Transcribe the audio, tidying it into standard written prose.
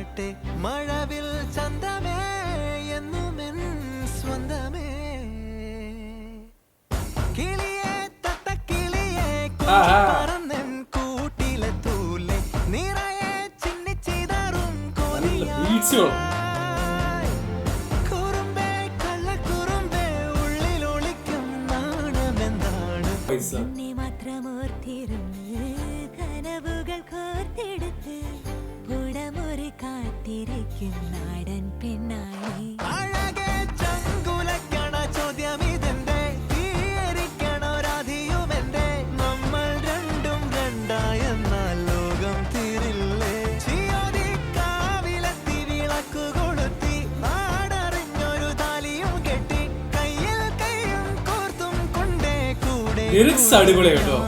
പാടട്ടെ മഴവിൽ ചന്തമേ എന്നുമെൻ സ്വന്തമേ കിളിയെ തത്തക്കിളിയെ പറന്നൻ കൂട്ടിലെ തൂലെ നിറയെ ചിന്നിച്ചിതറും കുറുമ്പേ കള്ളക്കുറുമ്പേ ഉള്ളിലൊളിക്കും നാണമെന്താണ് എന്നെ മാത്രമോർത്തിരുന്ന് കനവുകൾ കോർത്തെടുത്ത് പുടമുറി കാത്തിരിക്കും നാടൻ പെണ്ണായി അഴകെ ചങ്കുലക്കണ ചോദ്യം ഇതെന്റെ തീയരിക്കണ രാധിയുമെന്റെ നമ്മൾ രണ്ടും രണ്ടായെന്നാൽ ലോകം തീരില്ലേ ചിയോതി കാവിലെത്തി വിളക്കു കൊളുത്തി നാടറിഞ്ഞൊരു താലിയും കെട്ടി കയ്യിൽ കൈയും കോർത്തും കൊണ്ടേ കൂടെ അടിപൊളി കേട്ടോ.